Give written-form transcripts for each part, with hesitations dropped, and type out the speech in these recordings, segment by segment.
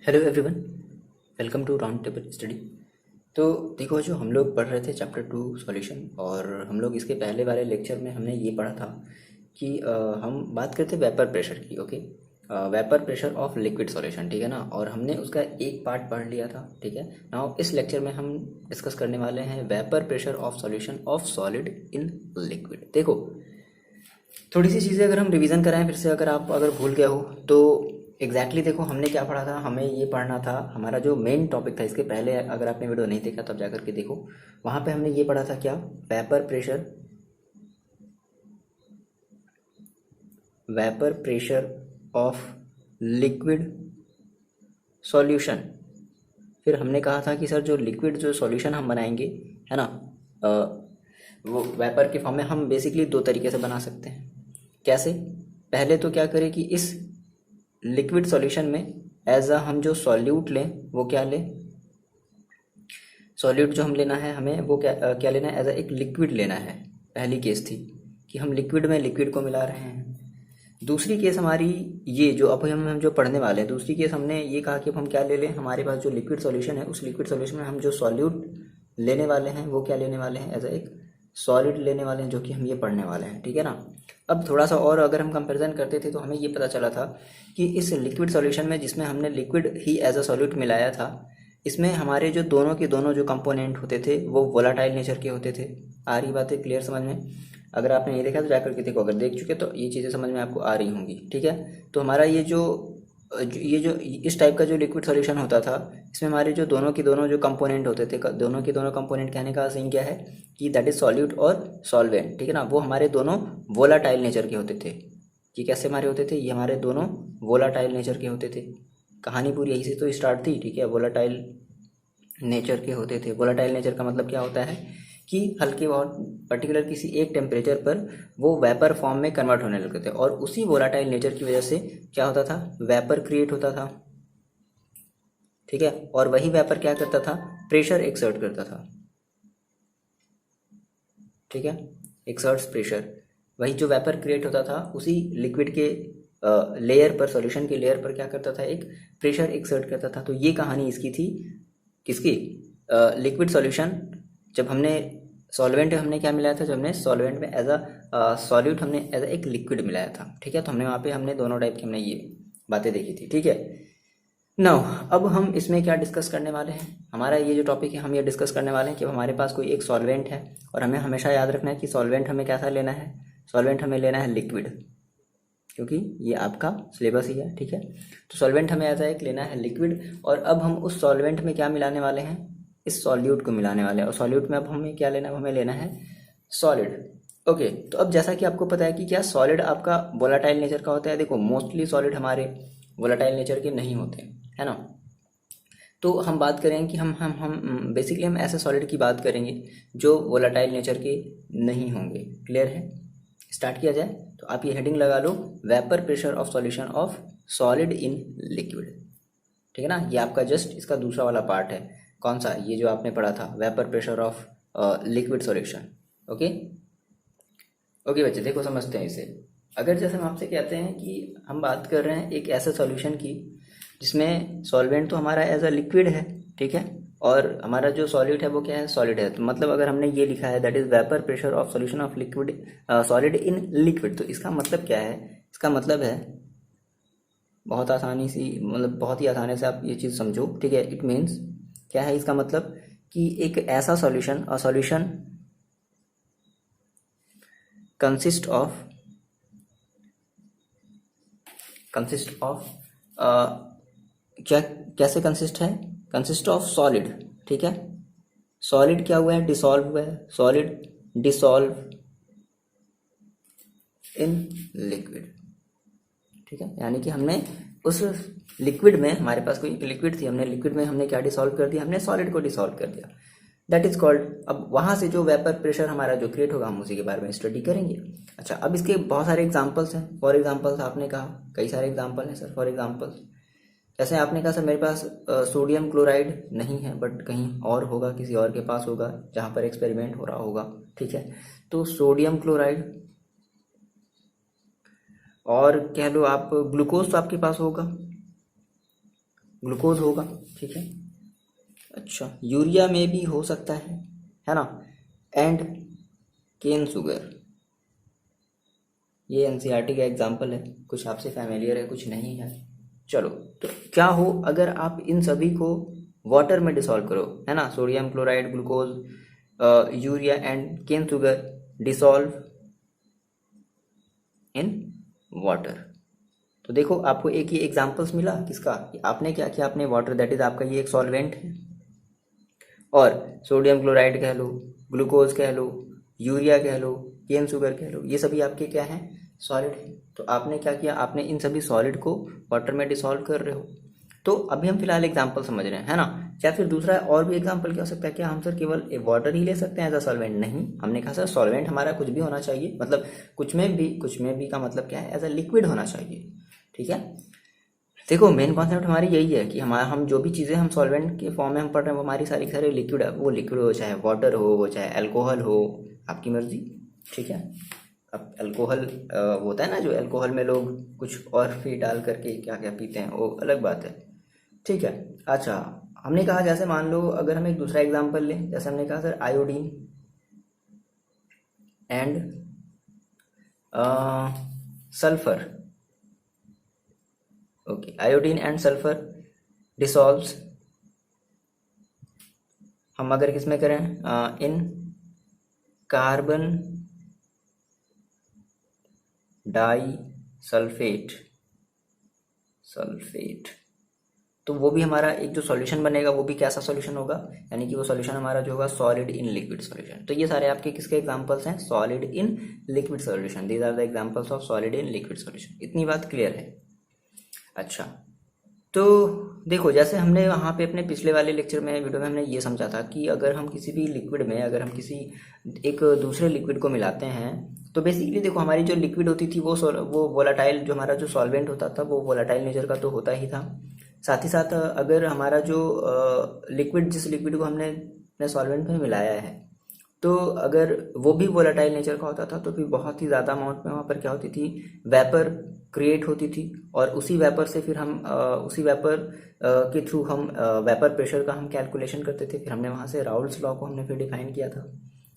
Hello everyone, welcome to round table study. तो देखो, जो हम लोग पढ़ रहे थे चैप्टर 2 सॉल्यूशन, और हम लोग इसके पहले वाले लेक्चर में हमने ये पढ़ा था कि हम बात करते वेपर प्रेशर की। Okay, vapour pressure of liquid solution, ठीक है ना। और हमने उसका एक पार्ट पढ़ लिया था, ठीक है। नाउ इस लेक्चर में हम डिस्कस करने वाले हैं vapour pressure of solution of solid in liquid. देखो, थोड़ी सी चीज़ें अगर हम रिवीजन कराएं फिर से, अगर भूल गए हो तो देखो हमने क्या पढ़ा था। हमें ये पढ़ना था, हमारा जो मेन टॉपिक था इसके पहले, अगर आपने वीडियो नहीं देखा तब जाकर के देखो। वहाँ पे हमने ये पढ़ा था क्या, vapour pressure of liquid solution. फिर हमने कहा था कि सर जो लिक्विड जो सॉल्यूशन हम बनाएंगे, है ना, अ, वो वेपर के फॉर्म में हम बेसिकली दो तरीके से बना सकते हैं। कैसे? पहले तो क्या करें कि इस लिक्विड सॉल्यूशन में एज अ हम जो सॉल्यूट लें वो क्या लें, सॉल्यूट जो हम लेना है हमें वो क्या लेना है, एज अ एक लिक्विड लेना है। पहली केस थी कि हम लिक्विड में लिक्विड को मिला रहे हैं। दूसरी केस हमारी ये जो अब हम जो पढ़ने वाले हैं, दूसरी केस हमने ये कहा कि अब हम क्या ले लें, हमारे पास जो लिक्विड सॉल्यूशन है उस लिक्विड सॉल्यूशन में हम जो सॉल्यूट लेने वाले हैं वो क्या लेने वाले हैं, एज अ एक सॉलिड लेने वाले हैं, जो कि हम ये पढ़ने वाले हैं, ठीक है ना। अब थोड़ा सा और अगर हम कंपैरिजन करते थे तो हमें ये पता चला था कि इस लिक्विड सॉल्यूशन में जिसमें हमने लिक्विड ही एज अ सॉल्यूट मिलाया था, इसमें हमारे जो दोनों के दोनों जो कंपोनेंट होते थे वो वोलाटाइल नेचर के होते थे। आ रही बातें क्लियर समझ में? अगर आपने नहीं देखा तो जाकर के देखो, अगर देख चुके तो ये चीज़ें समझ में आपको आ रही होंगी, ठीक है। तो हमारा ये जो इस टाइप का जो लिक्विड सॉल्यूशन होता था, इसमें हमारे जो दोनों के दोनों जो कंपोनेंट होते थे, दोनों के दोनों कंपोनेंट कहने का सीन क्या है कि दैट इज सॉल्यूट और सॉल्वेंट, ठीक है ना। वो हमारे दोनों वोलाटाइल नेचर के होते थे। ये कैसे हमारे होते थे, ये हमारे दोनों वोलाटाइल नेचर के होते थे। कहानी पूरी यही से तो स्टार्ट थी, ठीक है। वोलाटाइल नेचर के होते थे। वोलाटाइल नेचर का मतलब क्या होता है कि हल्के बहुत पर्टिकुलर किसी एक टेम्परेचर पर वो वेपर फॉर्म में कन्वर्ट होने लगते थे, और उसी वोलाटाइल नेचर की वजह से क्या होता था, वेपर क्रिएट होता था, ठीक है। और वही वेपर क्या करता था, प्रेशर एक्सर्ट करता था, ठीक है। Exerts pressure. वही जो वेपर क्रिएट होता था उसी लिक्विड के लेयर पर, सॉल्यूशन के लेयर पर क्या करता था, एक प्रेशर एक्सर्ट करता था। तो ये कहानी इसकी थी, किसकी, लिक्विड सॉल्यूशन। जब हमने सॉल्वेंट हमने क्या मिलाया था, जब हमने सॉल्वेंट में एज अ सॉल्यूट हमने एज अ एक लिक्विड मिलाया था, ठीक है। तो हमने वहाँ पे हमने दोनों टाइप की हमने ये बातें देखी थी, ठीक है। नाउ अब हम इसमें क्या डिस्कस करने वाले हैं, हमारा ये जो टॉपिक है हम ये डिस्कस करने वाले हैं कि हमारे पास कोई एक सॉल्वेंट है, और हमें हमेशा याद रखना है कि सॉल्वेंट हमें कैसा लेना है, सॉल्वेंट हमें लेना है लिक्विड, क्योंकि ये आपका सिलेबस ही है, ठीक है। तो सॉल्वेंट हमें ऐसा एक लेना है लिक्विड, और अब हम उस सॉल्वेंट में क्या मिलाने वाले हैं, इस सॉल्यूट को मिलाने वाले हैं। और सॉल्यूट में अब हमें क्या लेना है, हमें लेना है सॉलिड। ओके, तो अब जैसा कि आपको पता है कि क्या सॉलिड आपका वोलाटाइल नेचर का होता है। देखो, मोस्टली सॉलिड हमारे वोलाटाइल नेचर के नहीं होते, है ना। तो हम बात करें कि हम बेसिकली हम ऐसे सॉलिड की बात करेंगे जो वोलाटाइल नेचर के नहीं होंगे। क्लियर है? स्टार्ट किया जाए तो आप ये हेडिंग लगा लो, vapour pressure of solution of solid in liquid, ठीक है ना। ये आपका जस्ट इसका दूसरा वाला पार्ट है। कौन सा? ये जो आपने पढ़ा था, vapour pressure of liquid solution. Okay okay बच्चे, देखो समझते हैं इसे। अगर जैसे हम आपसे कहते हैं कि हम बात कर रहे हैं एक ऐसे सॉल्यूशन की जिसमें सॉल्वेंट तो हमारा एज अ लिक्विड है, ठीक है, और हमारा जो सॉल्यूट है वो क्या है, सॉलिड है। तो मतलब अगर हमने ये लिखा है that is vapour pressure of solution of liquid solid in liquid, तो इसका मतलब क्या है, इसका मतलब है बहुत आसानी सी, मतलब बहुत ही आसानी से आप ये चीज़ समझो, ठीक है। इट मीन्स क्या है इसका मतलब कि एक ऐसा solution, a solution consist of क्या, कैसे कंसिस्ट है, कंसिस्ट ऑफ सॉलिड, ठीक है। सॉलिड क्या हुआ है, डिसॉल्व हुआ है, सॉलिड डिसॉल्व इन लिक्विड, ठीक है। यानी कि हमने उस लिक्विड में, हमारे पास कोई लिक्विड थी, हमने लिक्विड में हमने क्या डिसॉल्व कर दिया, हमने सॉलिड को डिसॉल्व कर दिया, दैट इज कॉल्ड। अब वहां से जो वेपर प्रेशर हमारा जो क्रिएट होगा हम उसी के बारे में स्टडी करेंगे। अच्छा, अब इसके बहुत सारे एग्जांपल्स हैं। फॉर एग्जांपल्स आपने कहा कई सारे एग्जांपल हैं सर। फॉर एग्जांपल्स जैसे आपने कहा सर मेरे पास सोडियम क्लोराइड नहीं है, बट कहीं और होगा, किसी और के पास होगा जहाँ पर एक्सपेरिमेंट हो रहा होगा, ठीक है। तो सोडियम क्लोराइड, और कह लो आप ग्लूकोज तो आपके पास होगा, ग्लूकोज होगा, ठीक है। अच्छा, यूरिया में भी हो सकता है ना। एंड केन शुगर, ये एनसीईआरटी का एग्जाम्पल है, कुछ आपसे फैमिलियर है कुछ नहीं है। चलो, तो क्या हो अगर आप इन सभी को वाटर में डिसॉल्व करो, है ना। Sodium chloride, glucose, urea and cane sugar dissolve in water. तो देखो आपको एक ही एग्जाम्पल्स मिला किसका, आपने क्या किया, आपने वाटर, दैट इज आपका ये एक सॉल्वेंट है, और सोडियम क्लोराइड कह लो, ग्लूकोज कह लो, यूरिया कह लो, केन शुगर कह लो, ये सभी आपके क्या हैं, सॉलिड है। तो आपने क्या किया, आपने इन सभी सॉलिड को वाटर में डिसॉल्व कर रहे हो। तो अभी हम फिलहाल एग्जांपल समझ रहे हैं, है ना। या फिर दूसरा और भी एग्जांपल क्या हो सकता है, क्या हम सर केवल वाटर ही ले सकते हैं एज अ सॉल्वेंट? नहीं, हमने कहा सर सॉल्वेंट हमारा कुछ भी होना चाहिए, मतलब कुछ में भी का मतलब क्या है, एज अ लिक्विड होना चाहिए, ठीक है। देखो मेन कॉन्सेप्ट हमारी यही है कि हम जो भी चीज़ें हम सॉल्वेंट के फॉर्म में हम पढ़ रहे हैं वो हमारी सारी सारी लिक्विड है, वो लिक्विड हो, चाहे वाटर हो, वो चाहे अल्कोहल हो, आपकी मर्जी, ठीक है। अब अल्कोहल होता है ना, जो अल्कोहल में लोग कुछ और भी डाल करके क्या क्या पीते हैं, वो अलग बात है, ठीक है। अच्छा, हमने कहा जैसे मान लो अगर हम एक दूसरा एग्जांपल लें, जैसे हमने कहा sir iodine and sulphur, okay, iodine and sulphur dissolves, हम अगर किसमें करें, इन कार्बन डाई सल्फेट, तो वो भी हमारा एक जो सॉल्यूशन बनेगा वो भी कैसा सॉल्यूशन होगा, यानी कि वो सॉल्यूशन हमारा जो होगा सॉलिड इन लिक्विड सॉल्यूशन। तो ये सारे आपके किसके एग्जांपल्स हैं, solid in liquid solution, these are the examples of solid in liquid solution. इतनी बात क्लियर है। अच्छा, तो देखो जैसे हमने वहाँ पे अपने पिछले वाले लेक्चर में, वीडियो में हमने ये समझा था कि अगर हम किसी भी लिक्विड में अगर हम किसी एक दूसरे लिक्विड को मिलाते हैं, तो बेसिकली देखो हमारी जो लिक्विड होती थी वो वोलाटाइल, जो हमारा जो सॉल्वेंट होता था वो वोलाटाइल नेचर का तो होता ही था। साथ ही साथ अगर हमारा जो लिक्विड, जिस लिक्विड को हमने अपने सॉल्वेंट में मिलाया है, तो अगर वो भी वोलाटाइल नेचर का होता था तो फिर बहुत ही ज़्यादा अमाउंट में वहाँ पर क्या होती थी, वेपर क्रिएट होती थी, और उसी वेपर से फिर हम उसी वेपर के थ्रू हम वेपर प्रेशर का हम कैलकुलेशन करते थे। फिर हमने वहाँ से राउल्स लॉ को हमने फिर डिफाइन किया था,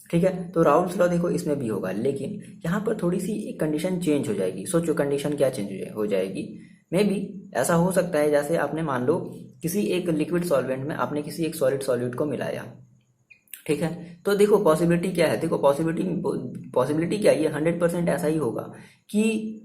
ठीक है। तो राउल्स लॉ देखो इसमें भी होगा, लेकिन यहाँ पर थोड़ी सी एक कंडीशन चेंज हो जाएगी। सोचो कंडीशन क्या चेंज हो जाएगी, मे बी ऐसा हो सकता है जैसे आपने मान लो किसी एक लिक्विड सॉल्वेंट में आपने किसी एक सॉलिड सॉल्यूट को मिलाया, ठीक है। तो देखो पॉसिबिलिटी क्या है, देखो पॉसिबिलिटी क्या है, ये 100% ऐसा ही होगा कि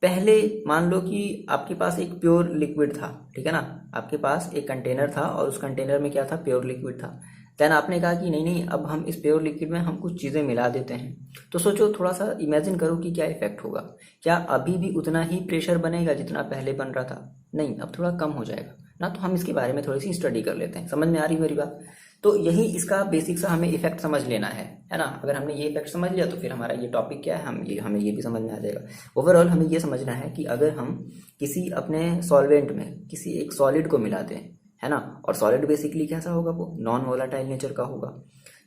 पहले मान लो कि आपके पास एक प्योर लिक्विड था, ठीक है ना, आपके पास एक कंटेनर था और उस कंटेनर में क्या था, प्योर लिक्विड था। देन आपने कहा कि नहीं नहीं, अब हम इस प्योर लिक्विड में हम कुछ चीज़ें मिला देते हैं। तो सोचो, थोड़ा सा इमेजिन करो कि क्या इफेक्ट होगा। क्या अभी भी उतना ही प्रेशर बनेगा जितना पहले बन रहा था? नहीं, अब थोड़ा कम हो जाएगा ना। तो हम इसके बारे में थोड़ी सी स्टडी कर लेते हैं, समझ में आ रही मेरी बात। तो यही इसका बेसिक सा हमें इफेक्ट समझ लेना है ना। अगर हमने ये इफेक्ट समझ लिया तो फिर हमारा ये टॉपिक क्या है, हमें ये भी समझ में आ जाएगा। ओवरऑल हमें ये समझना है कि अगर हम किसी अपने सॉल्वेंट में किसी एक सॉलिड को मिला दें, है ना, और सॉलिड बेसिकली कैसा होगा, वो नॉन वोलाटाइल नेचर का होगा,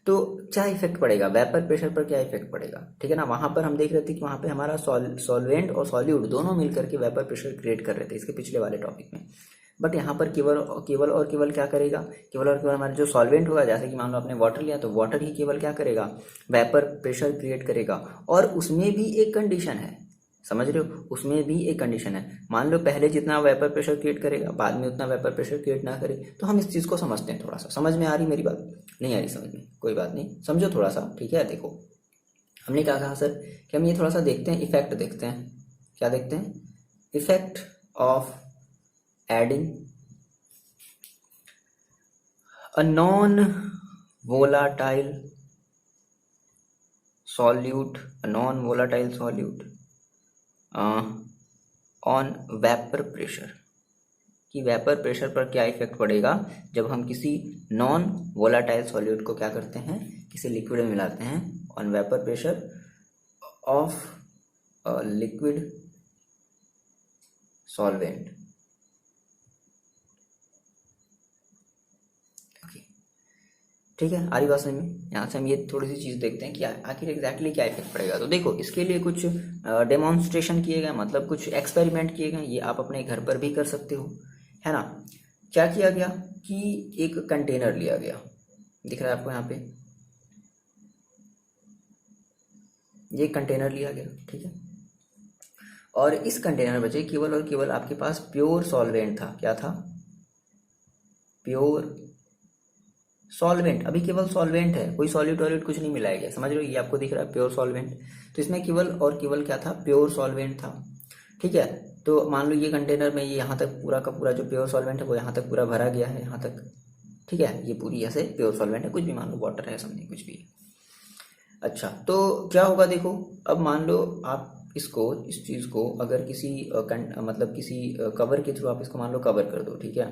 तो क्या इफेक्ट पड़ेगा, वेपर प्रेशर पर क्या इफेक्ट पड़ेगा, ठीक है ना। वहां पर हम देख रहे थे कि वहां पे हमारा सॉल्वेंट और सॉल्यूट दोनों मिलकर के वेपर प्रेशर क्रिएट कर रहे थे इसके पिछले वाले टॉपिक में। बट यहाँ पर केवल क्या करेगा, केवल और केवल हमारा जो सॉल्वेंट होगा, जैसे कि मान लो आपने वाटर लिया तो वाटर ही केवल क्या करेगा, वेपर प्रेशर क्रिएट करेगा। और उसमें भी एक कंडीशन है, समझ रहे हो, उसमें भी एक कंडीशन है। मान लो पहले जितना वेपर प्रेशर क्रिएट करेगा, बाद में उतना वेपर प्रेशर क्रिएट ना करे। तो हम इस चीज़ को समझते हैं, थोड़ा सा समझ में आ रही मेरी बात, नहीं आ रही समझ में, कोई बात नहीं, समझो थोड़ा सा, ठीक है। देखो हमने क्या कहा सर कि हम ये थोड़ा सा देखते हैं, इफेक्ट देखते हैं, क्या देखते हैं, effect of adding a non volatile solute on vapor pressure, कि वेपर प्रेशर पर क्या इफेक्ट पड़ेगा जब हम किसी नॉन वोलाटाइल सॉल्यूट को क्या करते हैं, किसी लिक्विड में मिलाते हैं, on vapour pressure of liquid solvent. ठीक है, आ रही बात समझ में। यहाँ से हम ये थोड़ी सी चीज़ देखते हैं कि आखिर एग्जैक्टली क्या इफेक्ट पड़ेगा। तो देखो इसके लिए कुछ डेमोन्स्ट्रेशन किए गए, मतलब कुछ एक्सपेरिमेंट किए गए, ये आप अपने घर पर भी कर सकते हो, है ना। क्या किया गया कि एक कंटेनर लिया गया, दिख रहा है आपको यहाँ पे, ये कंटेनर लिया गया, ठीक है। और इस कंटेनर में बचे केवल और केवल आपके पास प्योर सॉल्वेंट था। क्या था? Pure solvent. अभी केवल सॉल्वेंट है, कोई सॉलिड टॉलिड कुछ नहीं मिलाया गया, समझ रहे हो? ये आपको दिख रहा है प्योर सॉल्वेंट। तो इसमें केवल और केवल क्या था? प्योर सॉल्वेंट था, ठीक है। तो मान लो ये कंटेनर में ये यहाँ तक पूरा का पूरा जो प्योर सॉल्वेंट है वो यहाँ तक पूरा भरा गया है, यहाँ तक, ठीक है। ये पूरी ऐसे प्योर सॉल्वेंट है, कुछ भी मान लो, वाटर है, समथिंग कुछ भी। अच्छा, तो क्या होगा देखो, अब मान लो आप इसको, इस चीज़ को अगर किसी मतलब किसी कवर के थ्रू आप इसको मान लो कवर कर दो, ठीक है।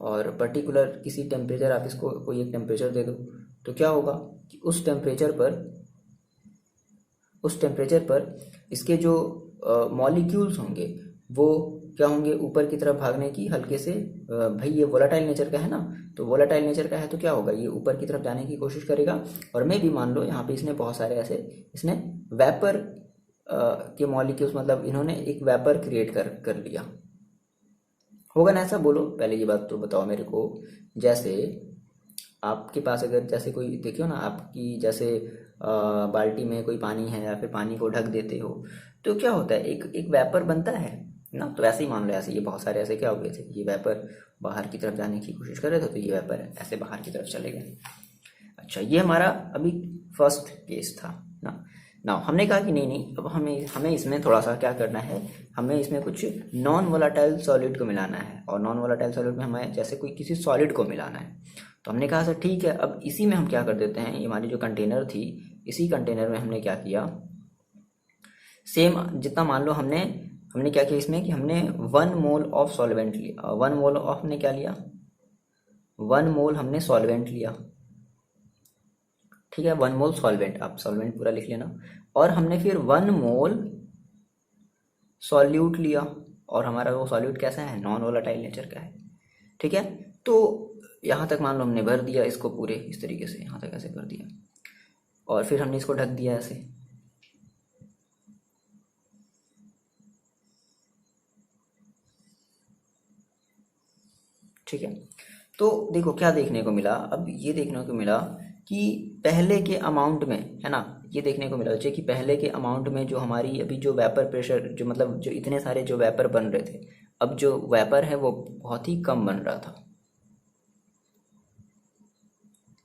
और पर्टिकुलर किसी टेम्परेचर आप इसको कोई एक टेम्परेचर दे दो, तो क्या होगा कि उस टेम्परेचर पर इसके जो मॉलिक्यूल्स होंगे वो क्या होंगे? ऊपर की तरफ भागने की हल्के से, भाई ये वोलेटाइल नेचर का है ना, तो वोलेटाइल नेचर का है तो क्या होगा? ये ऊपर की तरफ जाने की कोशिश करेगा। और मैं भी मान लो यहाँ पे इसने बहुत सारे ऐसे, इसने वेपर के मॉलिक्यूल्स, मतलब इन्होंने एक वेपर क्रिएट कर लिया होगा ना, ऐसा बोलो। पहले ये बात तो बताओ मेरे को। जैसे आपके पास अगर जैसे कोई देखियो ना, आपकी जैसे बाल्टी में कोई पानी है या फिर पानी को ढक देते हो, तो क्या होता है? एक एक वेपर बनता है ना। तो ऐसे ही मान लो, ऐसे ये बहुत सारे ऐसे क्या हो गए थे, ये वेपर बाहर की तरफ जाने की कोशिश कर रहे थे, तो ये वेपर ऐसे बाहर की तरफ चले गए। अच्छा, ये हमारा अभी फर्स्ट केस था ना हमने कहा कि नहीं नहीं, अब हमें इसमें थोड़ा सा क्या करना है, हमें इसमें कुछ नॉन वोलेटाइल सॉलिड को मिलाना है। और नॉन वोलेटाइल सॉलिड में हमें जैसे कोई किसी सॉलिड को मिलाना है। तो हमने कहा सर ठीक है, अब इसी में हम क्या कर देते हैं, ये हमारी जो कंटेनर थी, इसी कंटेनर में हमने क्या किया, सेम जितना मान लो हमने क्या किया इसमें कि हमने 1 मोल ऑफ सॉल्वेंट लिया। 1 मोल ऑफ हमने क्या लिया? 1 मोल हमने सॉल्वेंट लिया, ठीक है। 1 मोल सॉल्वेंट, आप सॉल्वेंट पूरा लिख लेना। और हमने फिर 1 मोल सॉल्यूट लिया, और हमारा वो सॉल्यूट कैसा है? नॉन वोलेटाइल नेचर का है, ठीक है। तो यहाँ तक मान लो हमने भर दिया इसको पूरे इस तरीके से, यहाँ तक ऐसे भर दिया, और फिर हमने इसको ढक दिया ऐसे, ठीक है। तो देखो क्या देखने को मिला, अब ये देखने को मिला कि पहले के अमाउंट में, है ना, ये देखने को मिला बच्चे कि पहले के अमाउंट में जो हमारी अभी जो वेपर प्रेशर, जो मतलब जो इतने सारे जो वेपर बन रहे थे, अब जो वेपर है वो बहुत ही कम बन रहा था।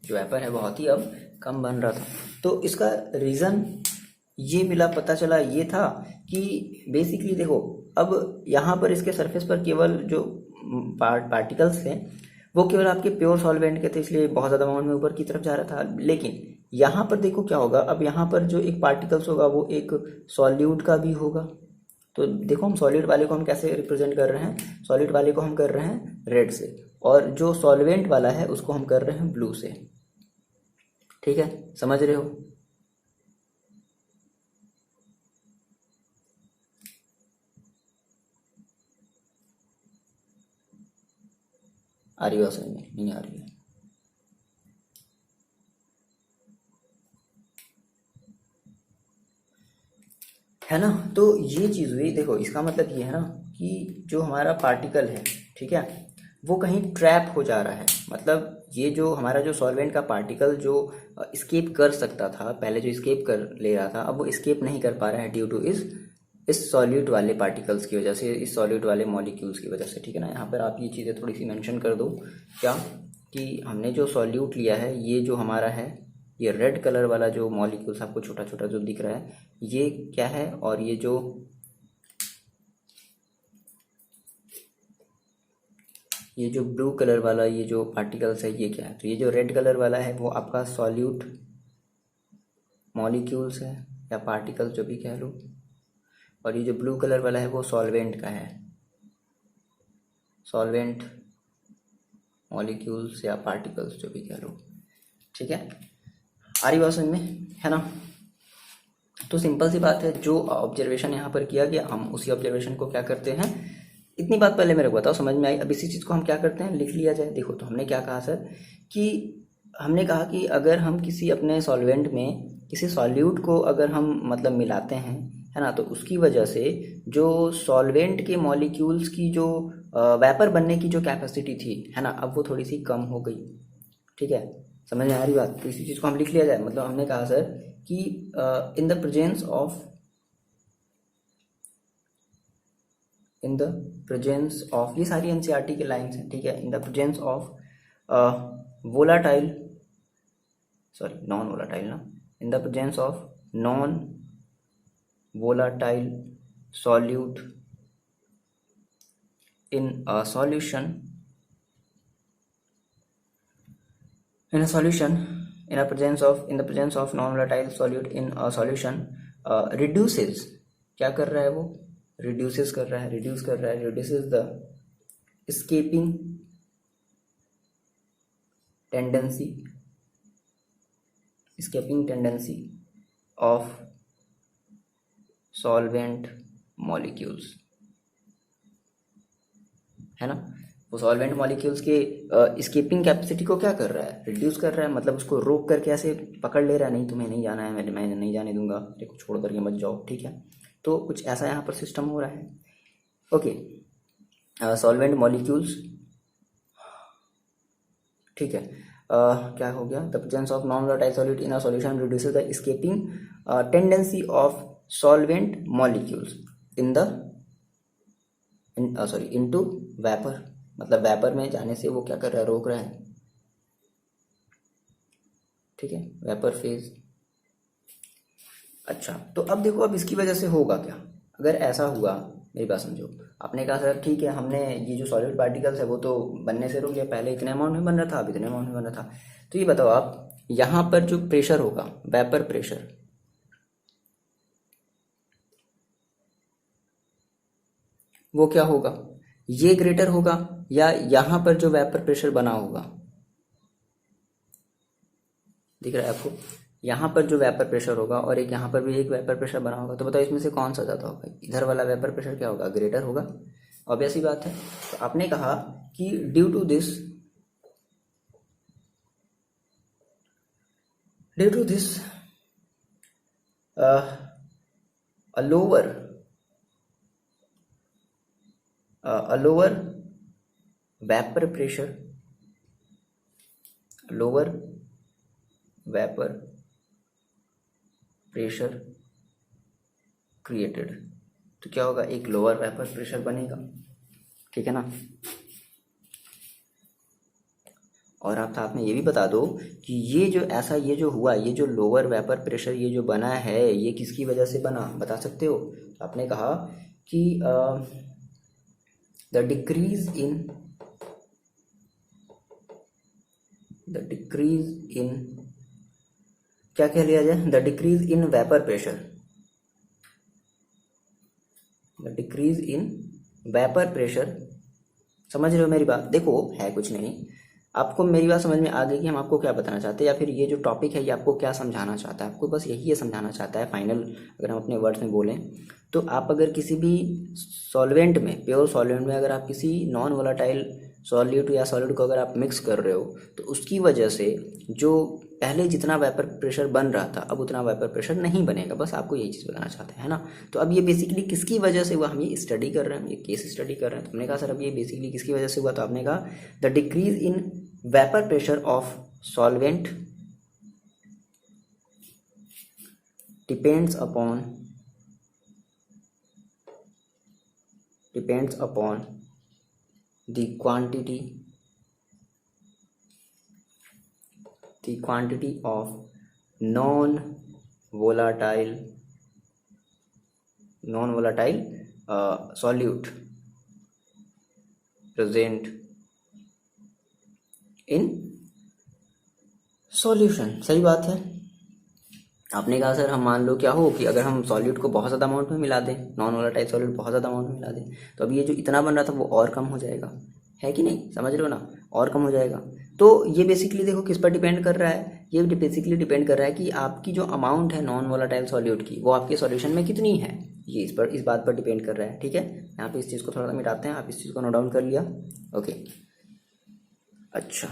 जो वेपर है बहुत ही अब कम बन रहा था। तो इसका रीज़न ये मिला, पता चला ये था कि बेसिकली देखो, अब यहाँ पर इसके सरफेस पर केवल जो पार्टिकल्स थे वो केवल आपके प्योर सॉल्वेंट के थे, इसलिए बहुत ज़्यादा अमाउंट में ऊपर की तरफ जा रहा था। लेकिन यहाँ पर देखो क्या होगा, अब यहाँ पर जो एक पार्टिकल्स होगा वो एक सॉल्यूट का भी होगा। तो देखो हम सॉलिड वाले को हम कैसे रिप्रेजेंट कर रहे हैं, सॉलिड वाले को हम कर रहे हैं रेड से, और जो सॉल्वेंट वाला है उसको हम कर रहे हैं ब्लू से, ठीक है। समझ रहे हो? आ रही है? समझ में नहीं आ रही है? है ना। तो ये चीज़ हुई, देखो इसका मतलब ये है ना कि जो हमारा पार्टिकल है, ठीक है, वो कहीं ट्रैप हो जा रहा है। मतलब ये जो हमारा जो सॉल्वेंट का पार्टिकल जो स्केप कर सकता था पहले, जो स्केप कर ले रहा था, अब वो स्केप नहीं कर पा रहा है ड्यू टू इस सॉल्यूट वाले पार्टिकल्स की वजह से, इस सॉल्यूट वाले मॉलिक्यूल्स की वजह से, ठीक है ना। यहाँ पर आप ये चीज़ें थोड़ी सी मेंशन कर दो, क्या कि हमने जो सॉल्यूट लिया है, ये जो हमारा है, ये रेड कलर वाला जो मॉलिक्यूल्स आपको छोटा छोटा जो दिख रहा है, ये क्या है, और ये जो ब्लू कलर वाला ये जो पार्टिकल्स है, ये क्या है? तो ये जो रेड कलर वाला है वो आपका सॉल्यूट मॉलिक्यूल्स है या पार्टिकल्स जो भी कह लो, और ये जो ब्लू कलर वाला है वो सॉल्वेंट का है, सॉल्वेंट मॉलिक्यूल्स या पार्टिकल्स जो भी कह लो, ठीक है। आ रही बात समझ में, है ना। तो सिंपल सी बात है, जो ऑब्जर्वेशन यहाँ पर किया गया हम उसी ऑब्जर्वेशन को क्या करते हैं, इतनी बात पहले मेरे को बताओ, समझ में आई? अब इसी चीज़ को हम क्या करते हैं, लिख लिया जाए। देखो तो हमने क्या कहा सर, कि हमने कहा कि अगर हम किसी अपने सॉल्वेंट में किसी सॉल्यूट को अगर हम मतलब मिलाते हैं है ना। तो उसकी वजह से जो सॉल्वेंट के मॉलिक्यूल्स की जो वेपर बनने की जो कैपेसिटी थी, है ना, अब वो थोड़ी सी कम हो गई। ठीक है, समझ में आ रही बात। तो इसी चीज़ को हम लिख लिया जाए। मतलब हमने कहा सर कि इन द प्रेजेंस ऑफ ये सारी एनसीईआरटी के लाइन्स हैं, ठीक है। In the presence of volatile, sorry non volatile ना, in the presence of non volatile solute in a solution in the presence of non volatile solute in a solution reduces, क्या कर रहा है वो, reduces कर रहा है reduces the escaping tendency of solvent molecules, है ना। वो सॉल्वेंट मॉलिक्यूल्स के स्केपिंग कैपेसिटी को क्या कर रहा है, रिड्यूस कर रहा है। मतलब उसको रोक करके ऐसे पकड़ ले रहा है, नहीं तुम्हें नहीं जाना है, मैं नहीं जाने दूंगा, देखो छोड़ करके मत जाओ, ठीक है। तो कुछ ऐसा यहाँ पर सिस्टम हो रहा है। ओके, सॉल्वेंट मॉलिक्यूल्स, ठीक है। क्या हो गया, the presence of non volatile solute in a solution reduces the escaping tendency of solvent molecules into vapour. मतलब वेपर में जाने से वो क्या कर रहा है, रोक रहा है, ठीक है, वेपर फेज। अच्छा, तो अब देखो, अब इसकी वजह से होगा क्या अगर ऐसा हुआ। मेरी बात समझो, आपने कहा सर ठीक है, हमने ये जो सॉलिड पार्टिकल्स है वो तो बनने से रुक गया, पहले इतने अमाउंट में बन रहा था, अब इतने अमाउंट में बन रहा था। तो ये बताओ आप, यहाँ पर जो प्रेशर होगा, वेपर प्रेशर, वो क्या होगा, ये ग्रेटर होगा या यहाँ पर जो वेपर प्रेशर बना होगा, दिख रहा है आपको, यहाँ पर जो वेपर प्रेशर होगा और एक यहाँ पर भी एक वेपर प्रेशर बना होगा। तो बताओ इसमें से कौन सा ज़्यादा होगा, इधर वाला वेपर प्रेशर क्या होगा, ग्रेटर होगा, ऑब्वियस ही बात है। तो आपने कहा कि due to this a lower vapor pressure, created. तो क्या होगा, एक लोअर वेपर प्रेशर बनेगा, ठीक है ना। और आप साथ में ये भी बता दो कि ये जो ऐसा ये जो हुआ, ये जो लोअर वेपर प्रेशर ये जो बना है, ये किसकी वजह से बना, बता सकते हो। आपने कहा कि द डिक्रीज इन क्या कह लिया जाए, the decrease in vapour pressure, the decrease in vapour pressure. समझ रहे हो मेरी बात। देखो है कुछ नहीं, आपको मेरी बात समझ में आ गई कि हम आपको क्या बताना चाहते हैं, या फिर ये जो टॉपिक है ये आपको क्या समझाना चाहता है। आपको बस यही ये समझाना चाहता है फाइनल, अगर हम अपने वर्ड्स में बोलें तो, आप अगर किसी भी सॉल्वेंट में, प्योर सॉल्वेंट में, अगर आप किसी नॉन वोलाटाइल सॉल्यूट या सॉलिड को अगर आप मिक्स कर रहे हो, तो उसकी वजह से जो पहले जितना वेपर प्रेशर बन रहा था अब उतना वेपर प्रेशर नहीं बनेगा। बस आपको यही चीज़ बताना चाहते हैं, है ना। तो अब ये बेसिकली किसकी वजह से हुआ, हम ये स्टडी कर रहे हैं, हम ये केस स्टडी कर रहे हैं। तो हमने कहा सर अब ये बेसिकली किसकी वजह से हुआ, तो आपने कहा the decrease in vapour pressure of solvent depends upon the quantity of non volatile solute present in solution। सही बात है। आपने कहा सर हम मान लो क्या हो कि अगर हम सॉल्यूट को बहुत ज़्यादा अमाउंट में मिला दें, नॉन वोलेटाइल सॉल्यूट बहुत ज़्यादा अमाउंट में मिला दें, तो अब ये जो इतना बन रहा था वो और कम हो जाएगा, है कि नहीं, समझ रहे हो ना, और कम हो जाएगा। तो ये बेसिकली देखो किस पर डिपेंड कर रहा है, ये बेसिकली डिपेंड कर रहा है कि आपकी जो अमाउंट है नॉन वोलेटाइल सॉल्यूट की वो आपके सॉल्यूशन में कितनी है, ये इस बात पर डिपेंड कर रहा है, ठीक है। यहाँ पे इस चीज़ को थोड़ा सा मिटाते हैं, आप इस चीज़ को नोट डाउन कर लिया, ओके। अच्छा,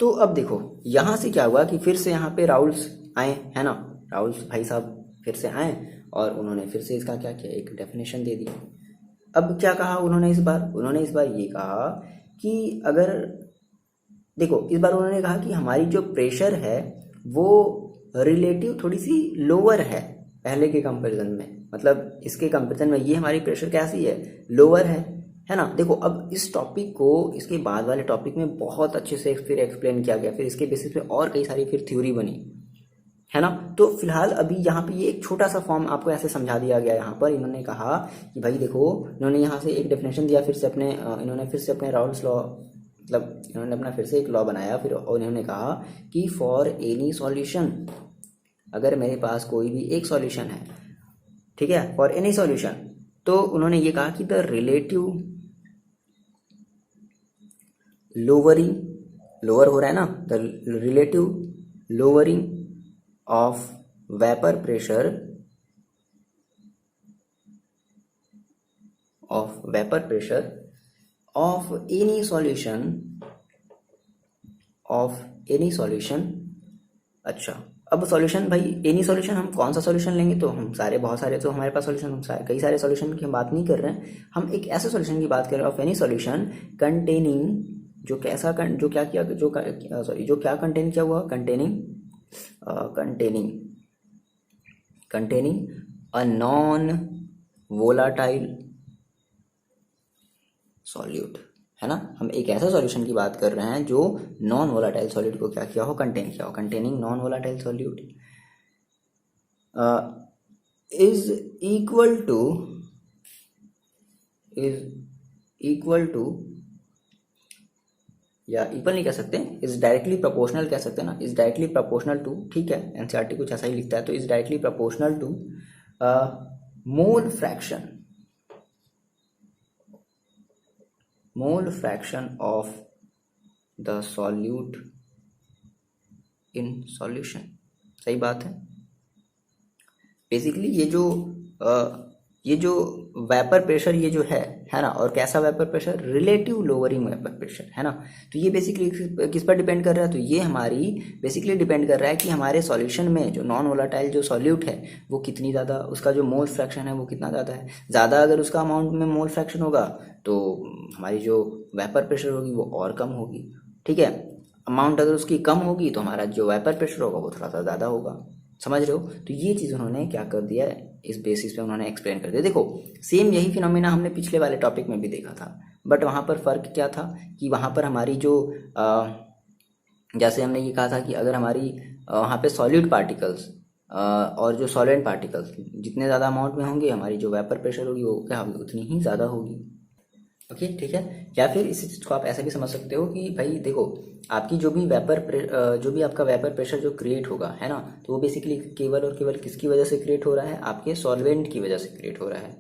तो अब देखो यहाँ से क्या हुआ कि फिर से यहाँ पे राहुल्स आए, है ना, राहुल्स भाई साहब फिर से आए और उन्होंने फिर से इसका क्या किया, एक डेफिनेशन दे दी। अब क्या कहा उन्होंने इस बार ये कहा कि अगर देखो इस बार उन्होंने कहा कि हमारी जो प्रेशर है वो रिलेटिव थोड़ी सी लोअर है पहले के कंपैरिजन में, मतलब इसके कंपैरिजन में ये हमारी प्रेशर कैसी है, लोअर है ना। देखो अब इस टॉपिक को इसके बाद वाले टॉपिक में बहुत अच्छे से फिर एक्सप्लेन किया गया, फिर इसके बेसिस पे और कई सारी फिर थ्योरी बनी, है ना। तो फिलहाल अभी यहाँ पे ये एक छोटा सा फॉर्म आपको ऐसे समझा दिया गया। यहाँ पर इन्होंने कहा कि भाई देखो, इन्होंने यहाँ से एक डेफिनेशन दिया, फिर से अपने इन्होंने फिर से अपने राउल्स लॉ, मतलब इन्होंने अपना फिर से एक लॉ बनाया, फिर और इन्होंने कहा कि फॉर एनी सॉल्यूशन, अगर मेरे पास कोई भी एक सॉल्यूशन है, ठीक है, फॉर एनी सॉल्यूशन, तो उन्होंने ये कहा कि द रिलेटिव लोअरिंग, लोअर हो रहा है ना, the relative lowering of vapour pressure of any solution. अच्छा, अब सॉल्यूशन भाई एनी सॉल्यूशन, हम कौन सा सॉल्यूशन लेंगे, तो हम सारे, बहुत सारे तो हमारे पास सॉल्यूशन, हम कई सारे सॉल्यूशन की हम बात नहीं कर रहे हैं, हम एक ऐसे सॉल्यूशन की बात कर रहे हैं ऑफ एनी सॉल्यूशन कंटेनिंग, जो कैसा जो क्या किया, जो क्या कंटेन किया हुआ, containing a non-volatile solute, है ना। हम एक ऐसा सॉल्यूशन की बात कर रहे हैं जो नॉन वोलाटाइल सॉल्यूट को क्या किया हो, कंटेन किया हो, containing non volatile solute is equal to या इक्वल नहीं कह सकते, इज डायरेक्टली प्रोपोर्शनल कह सकते हैं ना, इज डायरेक्टली प्रोपोर्शनल टू, ठीक है, एनसीईआरटी कुछ ऐसा ही लिखता है, तो is directly proportional to mole fraction of the solute in solution. सही बात है। बेसिकली ये जो वेपर प्रेशर ये जो है ना, और कैसा vapour pressure, relative lowering vapour pressure, है ना। तो ये बेसिकली किस पर डिपेंड कर रहा है, तो ये हमारी बेसिकली डिपेंड कर रहा है कि हमारे सॉल्यूशन में जो नॉन वोलाटाइल जो सॉल्यूट है वो कितनी ज़्यादा, उसका जो मोल फ्रैक्शन है वो कितना ज़्यादा है। ज़्यादा अगर उसका अमाउंट में मोल फ्रैक्शन होगा तो हमारी जो वेपर प्रेशर होगी वो और कम होगी, ठीक है। अमाउंट अगर उसकी कम होगी तो हमारा जो वेपर प्रेशर होगा वो थोड़ा सा ज़्यादा होगा, समझ रहे हो। तो ये चीज़ उन्होंने क्या कर दिया है, इस बेसिस पे उन्होंने एक्सप्लेन कर दिया। देखो सेम यही फिनोमेना हमने पिछले वाले टॉपिक में भी देखा था, बट वहाँ पर फ़र्क क्या था कि वहाँ पर हमारी जो जैसे हमने ये कहा था कि अगर हमारी वहाँ पे सॉलिड पार्टिकल्स और जो सॉलिड पार्टिकल्स जितने ज़्यादा अमाउंट में होंगे, हमारी जो वेपर प्रेशर होगी वो क्या होगी, उतनी ही ज़्यादा होगी। ओके, ठीक है। या फिर इस चीज़ को आप ऐसे भी समझ सकते हो कि भाई देखो, आपकी जो भी जो भी आपका वेपर प्रेशर जो क्रिएट होगा, है ना, तो वो बेसिकली केवल और केवल किसकी वजह से क्रिएट हो रहा है, आपके सॉल्वेंट की वजह से क्रिएट हो रहा है,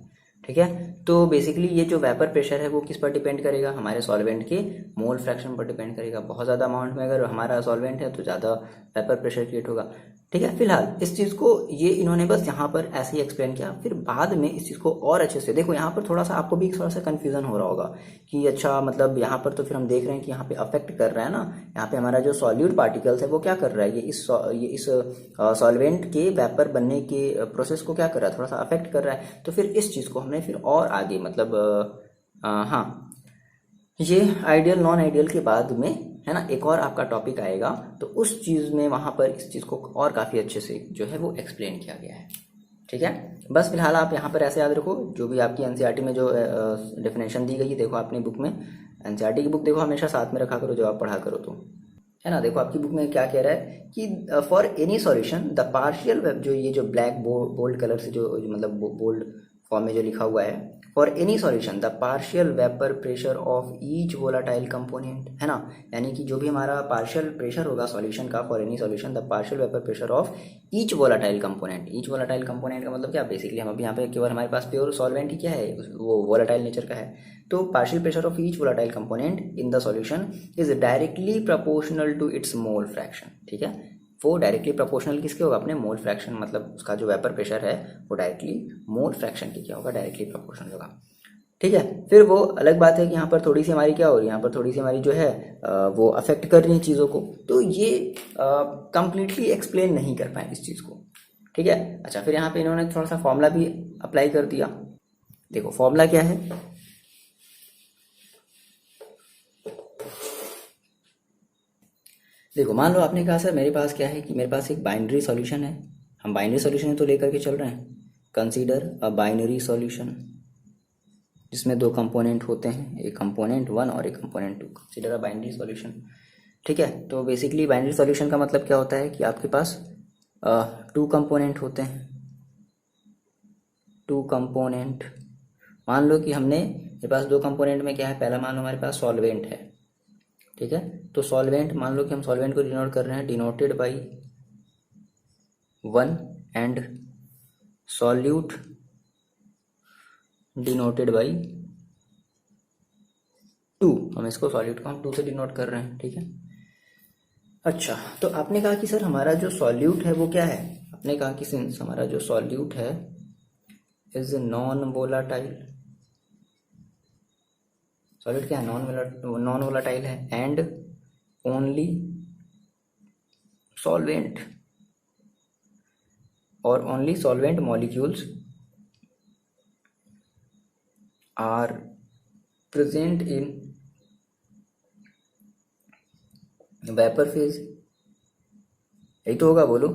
ठीक है। तो बेसिकली ये जो वेपर प्रेशर है वो किस पर डिपेंड करेगा, हमारे सॉल्वेंट के मोल फ्रैक्शन पर डिपेंड करेगा। बहुत ज़्यादा अमाउंट में अगर हमारा सॉल्वेंट है तो ज़्यादा वेपर प्रेशर क्रिएट होगा, ठीक है। फिलहाल इस चीज़ को ये इन्होंने बस यहाँ पर ऐसे ही एक्सप्लेन किया, फिर बाद में इस चीज़ को और अच्छे से देखो, यहाँ पर थोड़ा सा आपको भी थोड़ा सा कन्फ्यूजन हो रहा होगा कि अच्छा मतलब यहाँ पर तो फिर हम देख रहे हैं कि यहाँ पे अफेक्ट कर रहा है ना, यहाँ पे हमारा जो सॉल्यूट पार्टिकल्स है वो क्या कर रहा है, ये इस सॉल्वेंट के वेपर बनने के प्रोसेस को क्या कर रहा है, थोड़ा सा अफेक्ट कर रहा है। तो फिर इस चीज़ को हमने फिर और आगे मतलब हाँ, ये आइडियल नॉन आइडियल के बाद में, है ना, एक और आपका टॉपिक आएगा, तो उस चीज़ में वहाँ पर इस चीज़ को और काफ़ी अच्छे से जो है वो एक्सप्लेन किया गया है, ठीक है। बस फिलहाल आप यहाँ पर ऐसे याद रखो, जो भी आपकी एनसीईआरटी में जो डेफिनेशन दी गई है, देखो अपनी बुक में, एनसीईआरटी की बुक देखो हमेशा साथ में रखा करो जब आप पढ़ा करो तो, है ना। देखो आपकी बुक में क्या कह रहा है कि for any solution the partial, जो ये जो ब्लैक बोल्ड कलर से जो मतलब बोल्ड फॉर्म में जो लिखा हुआ है, for any solution the partial vapour pressure of each volatile component, है ना, यानी कि जो भी हमारा पार्शियल प्रेशर होगा सॉल्यूशन का, for any solution the partial vapour pressure of each volatile component. Each volatile component का मतलब क्या, बेसिकली हम अभी यहाँ पे केवल हमारे पास प्योर सॉल्वेंट ही क्या है, वो वोलाटाइल नेचर का है, तो partial pressure of each volatile component in the solution is directly proportional to its mole fraction, ठीक है। वो डायरेक्टली प्रोपोर्शनल किसके होगा, अपने मोल फ्रैक्शन, मतलब उसका जो वेपर प्रेशर है वो डायरेक्टली मोल फ्रैक्शन की क्या होगा, डायरेक्टली प्रोपोर्शनल होगा। ठीक है। फिर वो अलग बात है कि यहाँ पर थोड़ी सी हमारी क्या हो रही है, यहाँ पर थोड़ी सी हमारी जो है वो अफेक्ट कर रही है चीज़ों को, तो ये कंप्लीटली एक्सप्लेन नहीं कर पाए इस चीज़ को। ठीक है। अच्छा, फिर यहाँ पे इन्होंने थोड़ा सा फॉर्मूला भी अप्लाई कर दिया। देखो फॉर्मूला क्या है, देखो मान लो आपने कहा सर मेरे पास क्या है कि मेरे पास एक बाइनरी सॉल्यूशन है, हम बाइनरी सॉल्यूशन तो लेकर के चल रहे हैं। कंसीडर अ बाइनरी सॉल्यूशन जिसमें दो कंपोनेंट होते हैं, एक कंपोनेंट 1 और एक component 2, consider a binary solution. ठीक है। तो बेसिकली बाइनरी सॉल्यूशन का मतलब क्या होता है कि आपके पास 2 कंपोनेंट होते हैं, 2 कंपोनेंट। मान लो कि हमने, मेरे पास 2 कंपोनेंट में क्या है, पहला मान लो हमारे पास सॉल्वेंट है। ठीक है। तो सॉल्वेंट, मान लो कि हम सॉल्वेंट को डिनोट कर रहे हैं, denoted by 1 and solute denoted by 2। हम इसको सॉल्यूट को हम 2 से डिनोट कर रहे हैं। ठीक है। अच्छा, तो आपने कहा कि सर हमारा जो सॉल्यूट है वो क्या है, आपने कहा कि सिंस हमारा जो सॉल्यूट है इज नॉन वोलाटाइल, सॉलिड क्या है, नॉन वोलाटाइल है, एंड ओनली सॉल्वेंट और only solvent molecules are present in vapour phase. यही तो होगा, बोलो।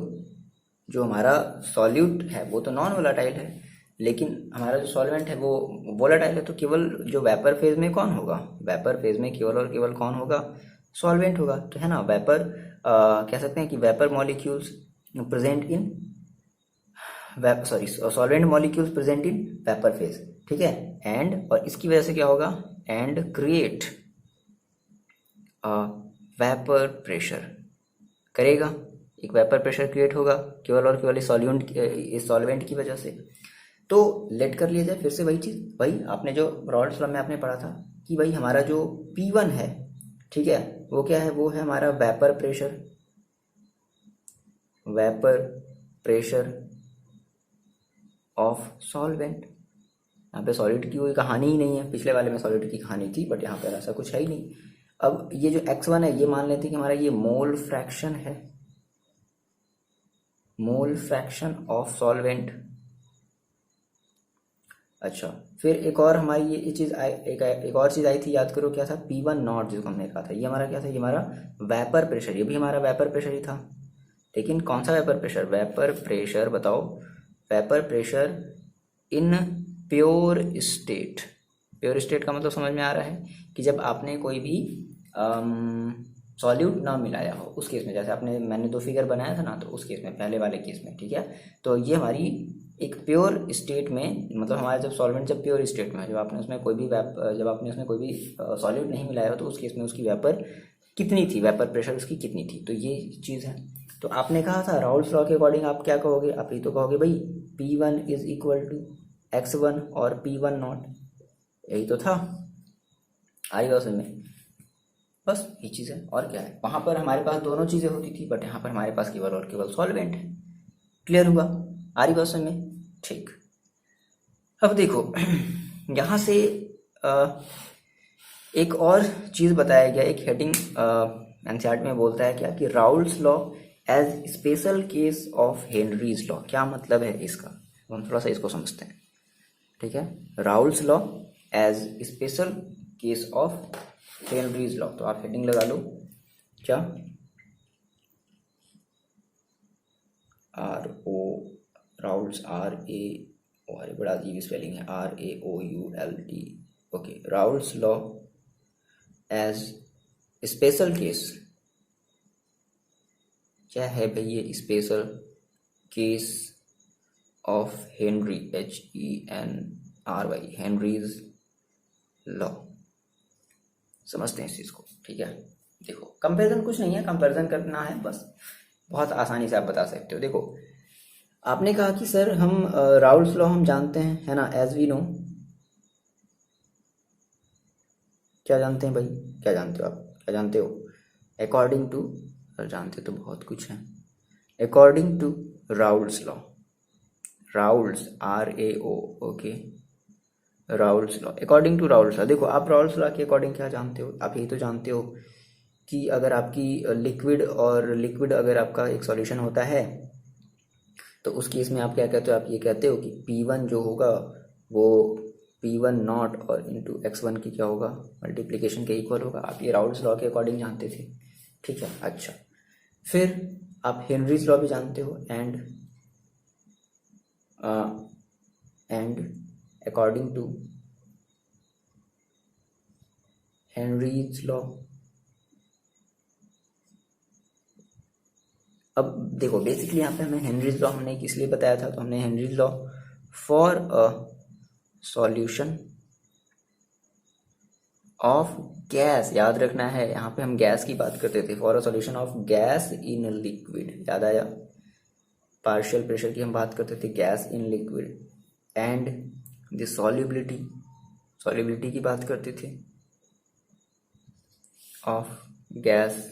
जो हमारा सॉल्यूट है वो तो नॉन वोलाटाइल है, लेकिन हमारा जो सॉल्वेंट है वो वोलाटाइल है, तो केवल जो वेपर फेज में कौन होगा, वेपर फेज में केवल और केवल कौन होगा, सॉल्वेंट होगा। तो है ना, वेपर कह सकते हैं कि vapour molecules present in solvent molecules present in vapour phase. ठीक है। एंड, और इसकी वजह से क्या होगा, एंड क्रिएट वेपर प्रेशर करेगा, एक वेपर प्रेशर क्रिएट होगा केवल और केवल इस सॉल्वेंट की वजह से। तो लेट कर लिया जाए फिर से वही चीज़, वही आपने जो रॉल्स लॉ में आपने पढ़ा था कि भाई हमारा जो P1 है, ठीक है, वो क्या है, वो है हमारा वेपर प्रेशर ऑफ सॉल्वेंट। यहाँ पे सॉलिड की कोई कहानी ही नहीं है, पिछले वाले में सॉलिड की कहानी थी, बट यहाँ पे ऐसा कुछ है ही नहीं। अब ये जो x1 है, ये मान लेते हैं कि हमारा ये मोल फ्रैक्शन है, मोल फ्रैक्शन ऑफ सॉल्वेंट। अच्छा, फिर एक और हमारी ये चीज़ एक और चीज़ आई थी, याद करो क्या था, P1 नॉट, जिसको हमने कहा था, ये हमारा क्या था, ये हमारा वेपर प्रेशर, ये भी हमारा वेपर प्रेशर ही था। लेकिन कौन सा वेपर प्रेशर, बताओ, vapour pressure in pure state. Pure state का मतलब समझ में आ रहा है कि जब आपने कोई भी सॉल्यूट ना मिलाया हो, उस केस में, जैसे मैंने 2 फिगर बनाया था ना, तो उस केस में, पहले वाले केस में। ठीक है। तो ये हमारी एक प्योर स्टेट में, मतलब हमारा जब सॉल्वेंट जब प्योर स्टेट में है, जब आपने उसमें कोई भी सॉल्यूट नहीं मिलाया हो, तो उस केस में उसकी वेपर कितनी थी, वेपर प्रेशर उसकी कितनी थी, तो ये चीज़ है। तो आपने कहा था राउल्स लॉ के अकॉर्डिंग आप क्या कहोगे, आप ये तो कहोगे भाई P1 is equal to x1 और P1 नॉट, यही तो था, आई बात में, बस ये चीज़ है, और क्या है। वहाँ पर हमारे पास दोनों चीज़ें होती थी, बट यहाँ पर हमारे पास केवल और केवल सॉल्वेंट है। क्लियर हुआ, आ रही बात समझ में? ठीक। अब देखो यहाँ से एक और चीज़ बताया गया, एक हेडिंग एनसीईआरटी में बोलता है क्या, कि Raoult's law as special case of Henry's law. क्या मतलब है इसका, हम थोड़ा सा इसको समझते हैं। ठीक है, Raoult's law as special case of Henry's law, तो आप हेडिंग लगा लो क्या, राउल्स अरे बड़ा अजीब स्पेलिंग है, RAOULT। Okay, Raoult's law as special case, क्या है भाई ये, special case of Henry, HENRY, Henry's law. समझते हैं इस चीज़ को। ठीक है। देखो कंपैरिजन कुछ नहीं है, कंपैरिजन करना है बस, बहुत आसानी से आप बता सकते हो। देखो आपने कहा कि सर हम राउल्स लॉ हम जानते हैं, है ना, एज वी नो। क्या जानते हैं भाई, क्या जानते हो आप, क्या जानते हो, अकॉर्डिंग टू, जानते तो बहुत कुछ है, according to Raoult's law, Raoult's RAO, okay, Raoult's law, according to Raoult's law, देखो आप राउल्स लॉ के अकॉर्डिंग क्या जानते हो, आप यही तो जानते हो कि अगर आपकी लिक्विड अगर आपका एक सॉल्यूशन होता है तो उस केस में आप क्या कहते हो, आप ये कहते हो कि P1 जो होगा वो P1 नॉट और इंटू x1 की क्या होगा, मल्टीप्लिकेशन के इक्वल होगा। आप ये राउल्स लॉ के अकॉर्डिंग जानते थे, ठीक है। अच्छा, फिर आप हेनरीज लॉ भी जानते हो, and according to Henry's law, अब देखो बेसिकली यहाँ पे हमें हेनरीज लॉ हमने किस लिए बताया था, तो हमने Henry's law for a solution of gas, याद रखना है यहाँ पे हम गैस की बात करते थे, for a solution of gas in liquid, याद आया, पार्शियल प्रेशर की हम बात करते थे gas in liquid, and the solubility की बात करते थे of gas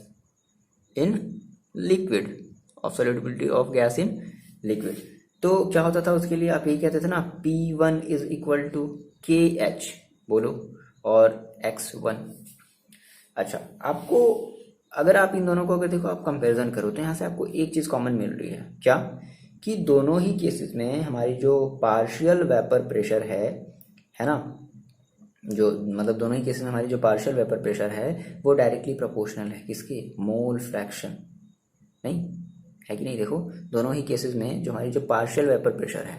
in liquid, of solubility of gas in liquid. तो क्या होता था उसके लिए, आप यही कहते थे ना, P1 is equal to KH बोलो और x1। अच्छा, आपको अगर आप इन दोनों को अगर देखो आप कंपैरिजन करो तो यहाँ से आपको एक चीज़ कॉमन मिल रही है, क्या, कि दोनों ही केसेस में हमारी जो पार्शियल वेपर प्रेशर है ना, जो मतलब दोनों ही केसेस में हमारी जो पार्शियल वेपर प्रेशर है वो डायरेक्टली प्रोपोर्शनल है किसके, मोल फ्रैक्शन, नहीं है कि नहीं, देखो दोनों ही केसेस में जो हमारी जो पार्शियल वेपर प्रेशर है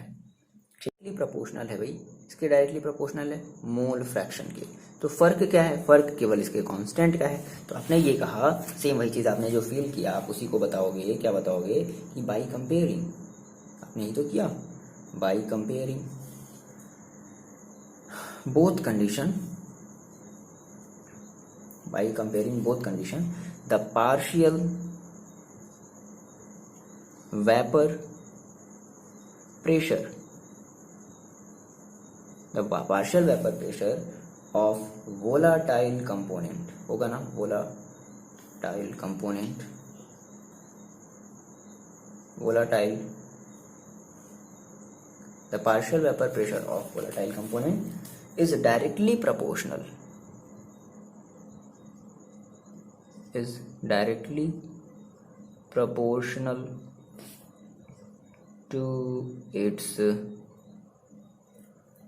डायरेक्टली प्रोपोर्शनल है भाई, इसके डायरेक्टली प्रोपोर्शनल है मोल फ्रैक्शन के। तो फर्क क्या है, फर्क केवल इसके कांस्टेंट का है। तो आपने ये कहा, सेम वही चीज़ आपने जो फील किया आप उसी को बताओगे, क्या बताओगे कि बाई कंपेयरिंग, आपने यही तो किया, by comparing both condition, by comparing both condition, the partial vapor pressure, the partial vapor pressure of volatile component होगा ना, volatile component, volatile, the partial vapor pressure of volatile component is directly proportional, is directly proportional to its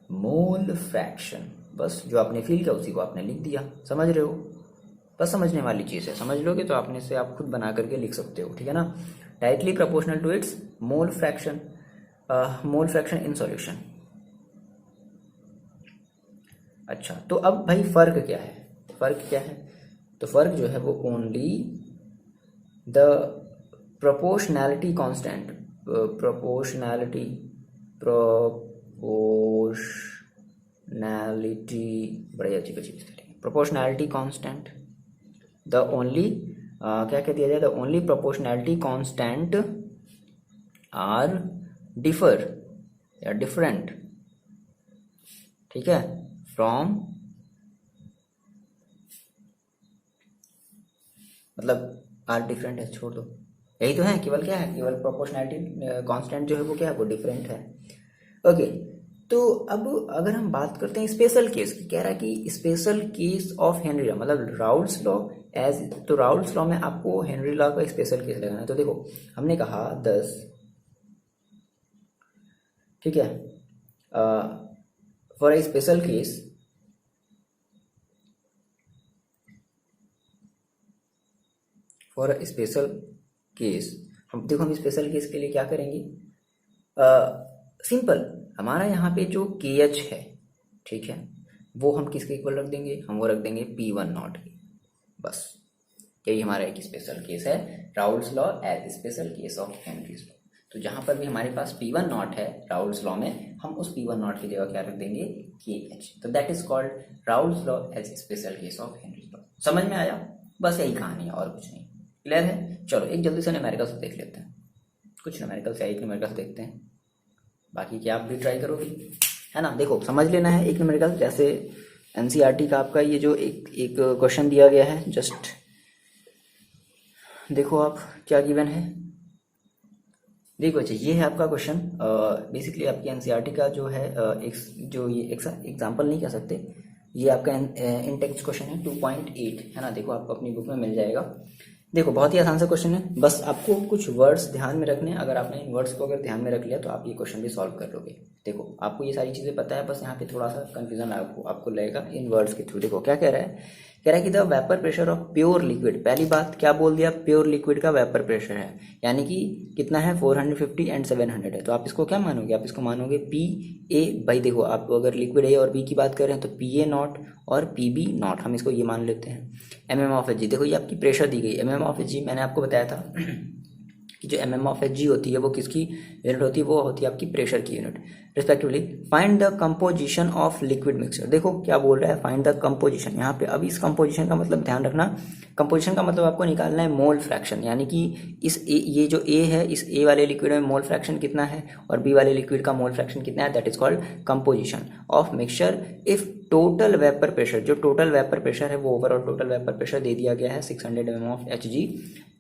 mole fraction. बस जो आपने feel किया उसी को आपने लिख दिया, समझ रहे हो, बस समझने वाली चीज़ है, समझ लोगे तो आपने से आप खुद बना करके लिख सकते हो, ठीक है ना। Directly proportional to its mole fraction, mole fraction in solution. अच्छा, तो अब भाई फर्क क्या है, फर्क क्या है, तो फर्क जो है वो only the proportionality constant, proportionality बड़ी अजीब अजीब spelling, proportionality constant, the only क्या कह दिया जाए, the only proportionality constant are differ या डिफरेंट, ठीक है, फ्रॉम, मतलब आर डिफरेंट है, छोड़ दो, यही तो है, केवल क्या है, केवल प्रोपोर्शनैलिटी कांस्टेंट जो है वो क्या है, वो डिफरेंट है। ओके, तो अब अगर हम बात करते हैं स्पेशल केस की, कह रहा है कि special case of Henry law, मतलब राउल्स लॉ एज, तो राउल्स लॉ में आपको हेनरी लॉ का स्पेशल केस लगाना है। तो देखो हमने कहा 10, ठीक है, for a special case, for a special case, हम देखो हम स्पेशल केस के लिए क्या करेंगे, सिंपल, हमारा यहाँ पे जो KH है, ठीक है, वो हम किसके इक्वल रख देंगे, हम वो रख देंगे P1 नॉट के, बस यही हमारा एक स्पेशल केस है, Raoult's law as special case of Henry's law. तो जहाँ पर भी हमारे पास P1 नॉट है राउल्स लॉ में, हम उस P1 नॉट की जगह क्या रख देंगे, KH, तो that is called Raoult's law as special case of Henry's law. समझ में आया, बस यही कहानी है और कुछ नहीं, क्लियर है। चलो एक जल्दी से न्यूमेरिकल्स देख लेते हैं, कुछ न्यूमेरिकल्स या एक न्यूमेरिकल्स देखते हैं, बाकी क्या आप भी ट्राई करोगे, है ना। देखो समझ लेना है एक न्यूमेरिकल, जैसे NCERT का आपका ये जो एक क्वेश्चन दिया गया है, जस्ट देखो आप क्या गिवन है, देखो अच्छा, ये है आपका क्वेश्चन। बेसिकली आपकी एनसीईआरटी का जो है जो ये एग्जाम्पल नहीं कह सकते, ये आपका इन टेक्स्ट क्वेश्चन है 2.8 है ना। देखो आपको अपनी बुक में मिल जाएगा। देखो बहुत ही आसान सा क्वेश्चन है, बस आपको कुछ वर्ड्स ध्यान में रखने हैं। अगर आपने इन वर्ड्स को अगर ध्यान में रख लिया तो आप ये क्वेश्चन भी सॉल्व कर लोगे। देखो आपको ये सारी चीज़ें पता है, बस यहाँ पे थोड़ा सा कंफ्यूजन आपको लगेगा इन वर्ड्स के थ्रू। देखो क्या कह रहा है, कह रहा है कि the vapour pressure of pure liquid, पहली बात क्या बोल दिया, प्योर लिक्विड का वेपर प्रेशर है, यानी कि कितना है 450 एंड 700 है। तो आप इसको क्या मानोगे, आप इसको मानोगे पी ए। भाई देखो आप अगर लिक्विड ए और बी की बात कर रहे हैं तो पी ए नॉट और पी बी नॉट, हम इसको ये मान लेते हैं। M M of H G, देखो ये आपकी प्रेशर दी गई। M M of H G मैंने आपको बताया था कि जो M M of H G होती है वो किसकी यूनिट होती है, वो होती है आपकी प्रेशर की unit respectively. Find the composition of liquid mixture, देखो क्या बोल रहा है, फाइंड द कंपोजिशन। यहाँ पे अब इस कंपोजिशन का मतलब ध्यान रखना, कंपोजिशन का मतलब आपको निकालना है मोल फ्रैक्शन, यानी कि इस ये जो ए है, इस ए वाले लिक्विड में मोल फ्रैक्शन कितना है और बी वाले लिक्विड का मोल फ्रैक्शन कितना है, that is called composition of mixture if total vapour pressure, जो टोटल वेपर प्रेशर है वो ओवरऑल टोटल वेपर प्रेशर दे दिया गया है 600 mm of H ji.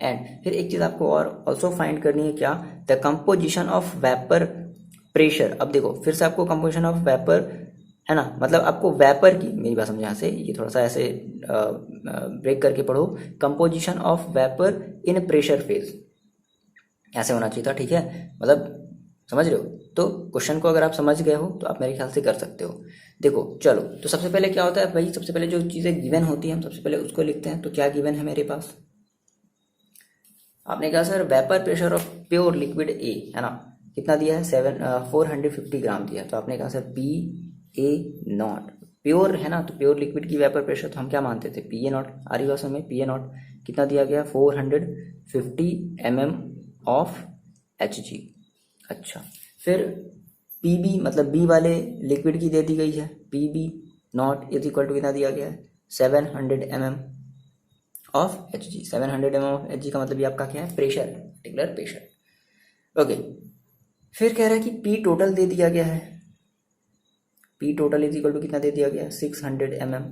And फिर एक चीज आपको और ऑल्सो फाइंड करनी है, क्या, the composition of vapour pressure. अब देखो फिर से आपको कंपोजिशन ऑफ वेपर है ना, मतलब आपको वेपर की, मेरी बात समझ यहाँ से, ये थोड़ा सा ऐसे ब्रेक करके पढ़ो, composition of vapour in pressure phase, ऐसे होना चाहिए था, ठीक है, मतलब समझ रहे हो। तो क्वेश्चन को अगर आप समझ गए हो तो आप मेरे ख्याल से कर सकते हो। देखो चलो, तो सबसे पहले क्या होता है भाई, सबसे पहले जो चीज़ें गिवन होती हैं हम सबसे पहले उसको लिखते हैं। तो क्या गिवन है मेरे पास, आपने कहा sir vapour pressure of pure liquid A है ना, कितना दिया है 450 ग्राम दिया है। तो आपने कहा sir P A not, pure है ना, तो प्योर लिक्विड की वेपर प्रेशर तो हम क्या मानते थे, पी ए नॉट। आ रही बात में, पी ए नॉट कितना दिया गया 450 mm ऑफ एच जी। अच्छा, फिर पी बी मतलब बी वाले लिक्विड की दे दी गई है, P B naught is equal to कितना दिया गया है 700 mm of H G. 700 mm of H G का मतलब ये आपका क्या है, प्रेशर, पर्टिकुलर प्रेशर। ओके, फिर कह रहा है कि पी टोटल दे दिया गया है, P total is equal to कितना दे दिया गया है 600 mm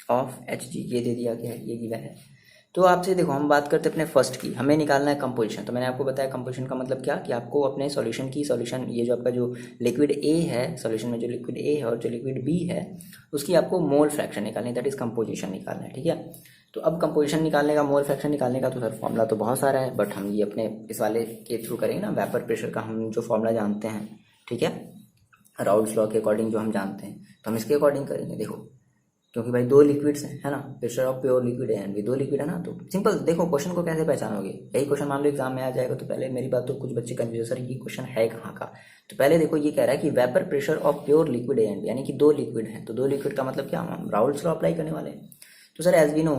ऑफ एच जी, ये दे दिया गया है, ये गिवन है। तो आपसे देखो हम बात करते हैं अपने फर्स्ट की, हमें निकालना है कंपोजिशन। तो मैंने आपको बताया कंपोजिशन का मतलब क्या, कि आपको अपने सॉल्यूशन ये जो आपका जो लिक्विड ए है, सॉल्यूशन में जो लिक्विड ए है और जो लिक्विड बी है, उसकी आपको मोल फ्रैक्शन निकालनी है, दैट इज कंपोजिशन निकालना है, ठीक है। तो अब कंपोजिशन निकालने का, मोल फ्रैक्शन निकालने का तो सर फॉर्मूला तो बहुत सारा है, बट हम ये अपने इस वाले के थ्रू करेंगे ना, वेपर प्रेशर का हम जो फॉर्मूला जानते हैं, ठीक है, राउल्स लॉ के अकॉर्डिंग जो हम जानते हैं, तो हम इसके अकॉर्डिंग करेंगे। देखो क्योंकि भाई दो लिक्विड्स हैं है ना, pressure of pure liquid and भी दो लिक्विड है ना, तो सिंपल देखो क्वेश्चन को कैसे पहचानोगे, यही क्वेश्चन मान लो एग्जाम में आ जाएगा। तो पहले मेरी बात, तो कुछ बच्चे कंफ्यूज सर ये क्वेश्चन है कहाँ का, तो पहले देखो ये कह रहा है कि vapour pressure of pure liquid and, यानी कि दो लिक्विड हैं, तो दो लिक्विड का मतलब क्या, हम राउल्स लॉ अप्लाई करने वाले हैं। तो sir as we know,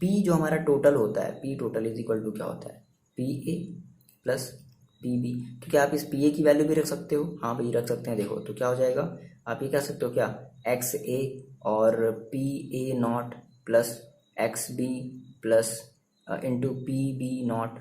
P जो हमारा टोटल होता है, P total is equal to क्या होता है, P A plus P B. तो क्या आप इस पी ए की वैल्यू भी रख सकते हो, हाँ भाई रख सकते हैं। देखो तो क्या हो जाएगा, आप ये कह सकते हो क्या, एक्स ए और P A not plus X B plus into P B naught,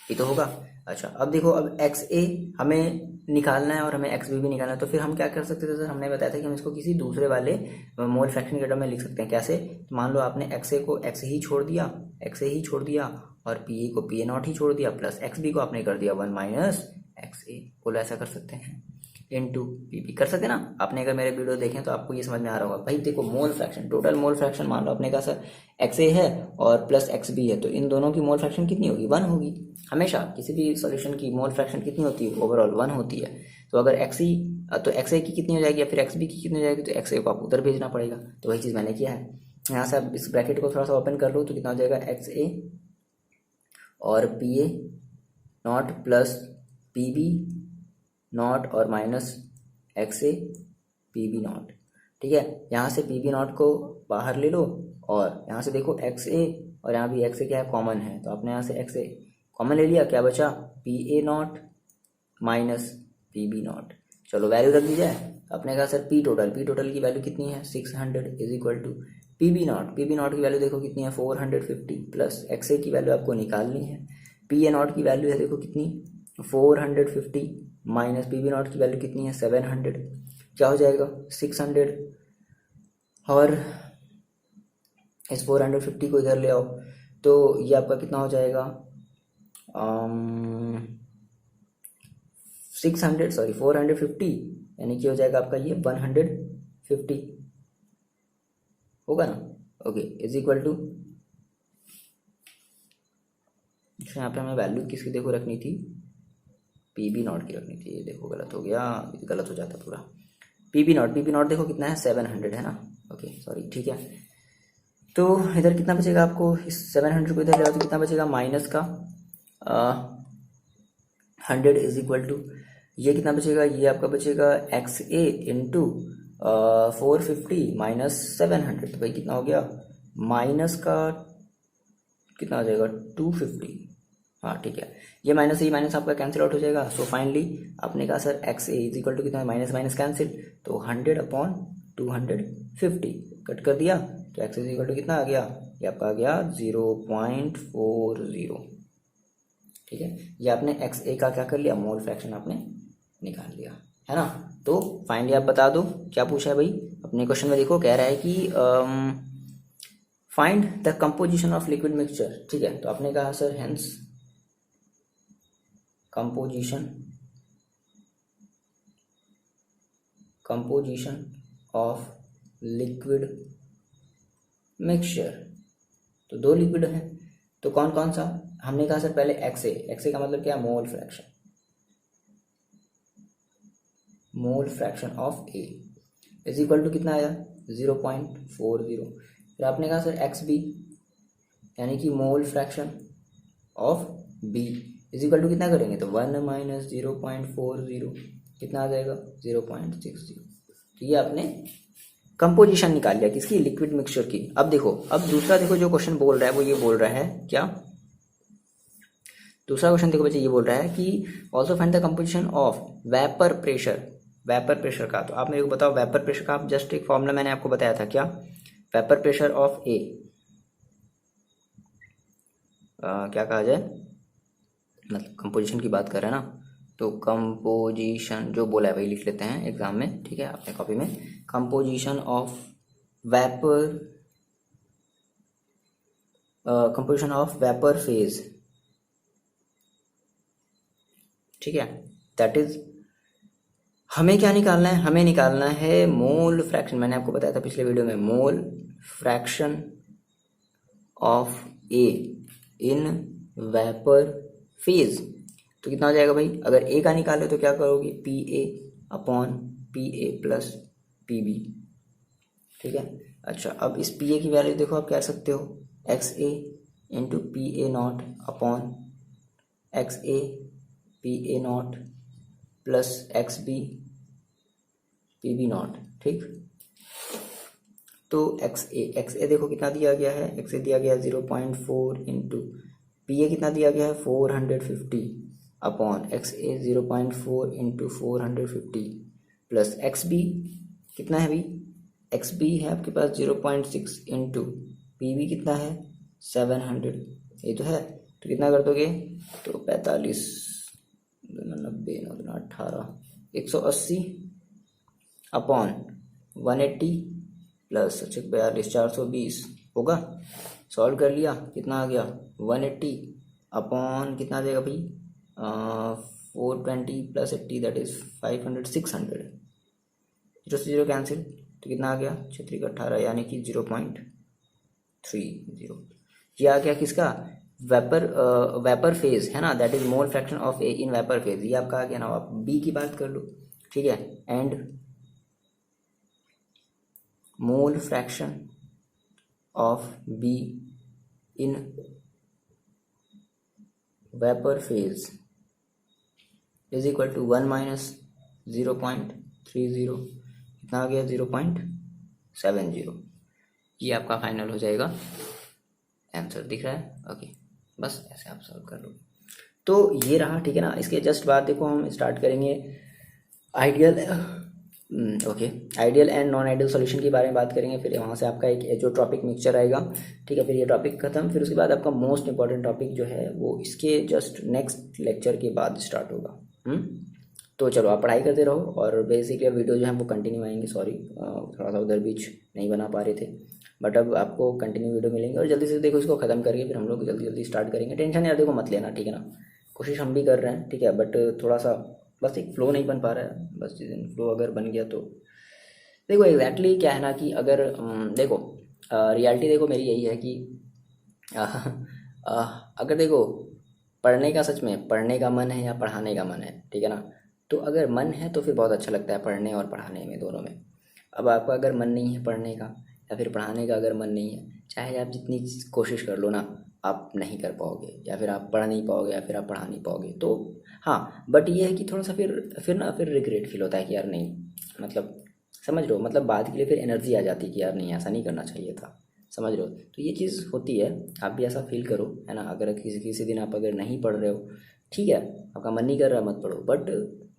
ये तो होगा। अच्छा अब देखो, अब एक्स ए हमें निकालना है और हमें एक्स बी भी निकालना है, तो फिर हम क्या कर सकते थे सर, हमने बताया था कि हम इसको किसी दूसरे वाले मोल फ्रैक्शन के टर्म में लिख सकते हैं। कैसे, तो मान लो आपने एक्स ए को एक्स ही छोड़ दिया, एक्स ए ही छोड़ दिया, और पी ए को पी ए नॉट ही छोड़ दिया, प्लस एक्स बी को आपने कर दिया 1 माइनस एक्स ए, बोलो ऐसा कर सकते हैं, इनटू पी बी कर सकते हैं ना। आपने अगर मेरे वीडियो देखें तो आपको ये समझ में आ रहा होगा। भाई देखो mole fraction, total mole fraction मान लो आपने कहा सर एक्स ए है और प्लस एक्स बी है, तो इन दोनों की मोल फ्रैक्शन कितनी होगी, 1 होगी। हमेशा किसी भी सॉल्यूशन की मोल फ्रैक्शन कितनी होती है, ओवरऑल 1 होती है। तो अगर एक्स ई, तो एक्स ए की कितनी हो जाएगी या फिर एक्स बी की कितनी हो जाएगी, तो एक्स ए को आप उधर भेजना पड़ेगा। तो वही चीज़ मैंने किया है। यहाँ से आप इस ब्रैकेट को थोड़ा सा ओपन कर लो, तो कितना हो जाएगा, एक्स ए और P A not plus P B not और minus x A p B not, ठीक है। यहाँ से पी बी नॉट को बाहर ले लो और यहाँ से देखो एक्स ए, और यहाँ भी एक्स ए क्या है, कॉमन है, तो आपने यहाँ से एक्स ए कॉमन ले लिया, क्या बचा, P A naught minus P B naught. चलो वैल्यू रख दी जाए। आपने कहा सर पी टोटल की वैल्यू कितनी है 600 is equal to P B naught की वैल्यू देखो कितनी है 450 प्लस एक्स ए की वैल्यू आपको निकालनी है, पी ए नॉट की वैल्यू है देखो कितनी 450 माइनस पी बी नॉट की वैल्यू कितनी है 700, क्या हो जाएगा 600, और इस 450 को इधर ले आओ, तो ये आपका कितना हो जाएगा 600 सॉरी 450, यानी कि हो जाएगा आपका ये 150 होगा ना। ओके, इज इक्वल टू, यहाँ पे हमें वैल्यू किसकी देखो रखनी थी, पी बी नॉट की रखनी थी। ये देखो गलत हो गया, गलत हो जाता पूरा। पी बी नॉट देखो कितना है, 700 है ना। ओके सॉरी, ठीक है। तो इधर कितना बचेगा आपको, इस 700 को इधर ले आओ तो कितना बचेगा, माइनस का 100 इज इक्वल टू, ये कितना बचेगा, ये आपका बचेगा एक्स ए इंटू 450 माइनस 700, तो भाई कितना हो गया, माइनस का कितना हो जाएगा 250। हाँ ठीक है, ये माइनस माइनस आपका कैंसिल आउट हो जाएगा। सो फाइनली आपने कहा sir X A is equal to कितना है, माइनस माइनस कैंसिल, तो 100/250 कट कर दिया, तो एक्स इज इक्वल टू कितना आ गया, ये आपका आ गया 0.40। ठीक है, ये आपने एक्स ए का क्या कर लिया, मोल फ्रैक्शन आपने निकाल लिया, है ना। तो फाइनली आप बता दो क्या पूछा है भाई अपने क्वेश्चन में। देखो कह रहा है कि find the composition of liquid mixture. ठीक है, तो आपने कहा sir hence composition of liquid mixture. तो दो लिक्विड हैं, तो कौन कौन सा, हमने कहा सर पहले एक्स ए का मतलब क्या, mole fraction of A is equal to कितना आया 0.40। फिर आपने कहा सर एक्स बी यानी कि mole fraction of B is equal to कितना करेंगे, तो 1 माइनस 0.40 कितना आ जाएगा 0.60। तो ये आपने कंपोजिशन निकाल लिया किसकी, लिक्विड मिक्सचर की। अब देखो, अब दूसरा देखो जो क्वेश्चन बोल रहा है वो ये बोल रहा है क्या, दूसरा क्वेश्चन देखो बच्चे ये बोल रहा है कि also find the composition of vapour pressure का। तो आप मेरे को बताओ वेपर प्रेशर का, आप जस्ट एक फॉर्मूला मैंने आपको बताया था क्या, वेपर प्रेशर ऑफ ए क्या कहा जाए, मतलब कंपोजिशन की बात कर रहे हैं ना, तो कंपोजिशन जो बोला है वही लिख लेते हैं एग्जाम में, ठीक है अपने कॉपी में। कंपोजिशन ऑफ वेपर फेज, ठीक है, दैट इज, हमें क्या निकालना है, हमें निकालना है मोल फ्रैक्शन। मैंने आपको बताया था पिछले वीडियो में, मोल fraction of A in vapour phase. तो कितना हो जाएगा भाई, अगर ए का निकाले तो क्या करोगे, P A upon P A plus P B. ठीक है, अच्छा अब इस पी ए की वैल्यू देखो आप क्या कर सकते हो, X A into P A naught upon X A P A not plus X B P B not. ठीक, तो एक्स ए देखो कितना दिया गया है, एक्स ए दिया गया है 0.4 इंटू पी ए कितना दिया गया है 450 अपॉन एक्स ए 0.4 इंटू 450 प्लस एक्स बी कितना है भाई, एक्स बी है आपके पास 0.6 इंटू पी बी कितना है 700, ये तो है। तो कितना कर दोगे, तो 45 90 18 180 अपॉन 180 प्लस 42 420 होगा। सॉल्व कर लिया, कितना आ गया 180 अपॉन कितना आ जाएगा भाई 420 प्लस 80 दैट इज 500 600, जीरो से जीरो कैंसिल, तो कितना आ गया 6 × 18 यानी कि 0.30। ये आ गया किसका, वेपर फेज है ना, that is mole fraction of A in vapour phase. ये आपका आ गया ना। आप बी की बात कर लो, ठीक है, and mole fraction of B in vapour phase is equal to 1 minus 0.30, कितना आ गया 0.70। ये आपका फाइनल हो जाएगा आंसर, दिख रहा है। ओके, बस ऐसे आप सॉल्व कर लो। तो ये रहा, ठीक है ना। इसके जस्ट बाद देखो हम स्टार्ट करेंगे ideal ideal and non ideal solution के बारे में बात करेंगे। फिर वहाँ से आपका एक जो टॉपिक मिक्सचर आएगा, ठीक है, फिर ये टॉपिक खत्म। फिर उसके बाद आपका मोस्ट इंपॉर्टेंट टॉपिक जो है वो इसके जस्ट नेक्स्ट लेक्चर के बाद स्टार्ट होगा। तो चलो आप पढ़ाई करते रहो, और बेसिकली वीडियो जो है वो कंटिन्यू आएंगे। सॉरी थोड़ा सा उधर बीच नहीं बना पा रहे थे, बट अब आपको कंटिन्यू वीडियो मिलेंगे और जल्दी से देखो इसको ख़त्म करके फिर हम लोग जल्दी जल्दी स्टार्ट करेंगे। टेंशन यार देखो मत लेना, ठीक है ना। कोशिश हम भी कर रहे हैं, ठीक है, बट थोड़ा सा बस एक फ्लो नहीं बन पा रहा है। बस जिस दिन फ्लो अगर बन गया तो देखो एग्जैक्टली क्या है ना कि अगर देखो रियलिटी देखो मेरी यही है कि अगर देखो पढ़ने का सच में पढ़ने का मन है या पढ़ाने का मन है, ठीक है ना, तो अगर मन है तो फिर बहुत अच्छा लगता है पढ़ने और पढ़ाने में, दोनों में। अब आपका अगर मन नहीं है पढ़ने का या फिर पढ़ाने का अगर मन नहीं है, चाहे आप जितनी कोशिश कर लो ना, आप नहीं कर पाओगे या फिर आप पढ़ नहीं पाओगे या फिर आप पढ़ा नहीं पाओगे। तो हाँ, बट ये है कि थोड़ा सा फिर ना फिर रिग्रेट फील होता है कि यार नहीं, मतलब समझ रहे हो, मतलब बाद के लिए फिर एनर्जी आ जाती है कि यार नहीं ऐसा नहीं करना चाहिए था, समझ रहे हो। तो ये चीज़ होती है, आप भी ऐसा फील करो, है ना। अगर किसी किसी दिन आप अगर नहीं पढ़ रहे हो, ठीक है, आपका मन नहीं कर रहा, मत पढ़ो, बट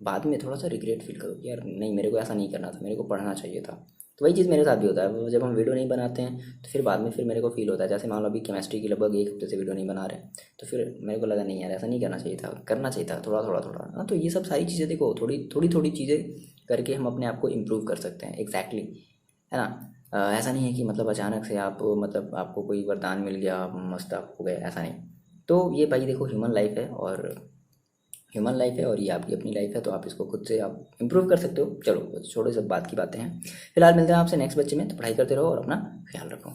बाद में थोड़ा सा रिग्रेट फील करो कि यार नहीं मेरे को ऐसा नहीं करना था, मेरे को पढ़ना चाहिए था। तो वही चीज़ मेरे साथ भी होता है, जब हम वीडियो नहीं बनाते हैं तो फिर बाद में फिर मेरे को फील होता है, जैसे मान लो अभी केमिस्ट्री की लगभग 1 हफ्ते से वीडियो नहीं बना रहे, तो फिर मेरे को लगा नहीं यार ऐसा नहीं करना चाहिए था, करना चाहिए था थोड़ा थोड़ा थोड़ा। हाँ, तो ये सब सारी चीज़ें देखो थोड़ी थोड़ी थोड़ी चीज़ें करके हम अपने आप को इम्प्रूव कर सकते हैं, एग्जैक्टली, है ना। ऐसा नहीं है कि मतलब अचानक से आप मतलब आपको कोई वरदान मिल गया, आप मस्त आप हो गए, ऐसा नहीं। तो ये भाई देखो ह्यूमन लाइफ है और ये आपकी अपनी लाइफ है, तो आप इसको खुद से आप इम्प्रूव कर सकते हो। चलो छोड़ो, सब बात की बातें हैं। फिलहाल मिलते हैं आपसे नेक्स्ट बच्चे में, तो पढ़ाई करते रहो और अपना ख्याल रखो।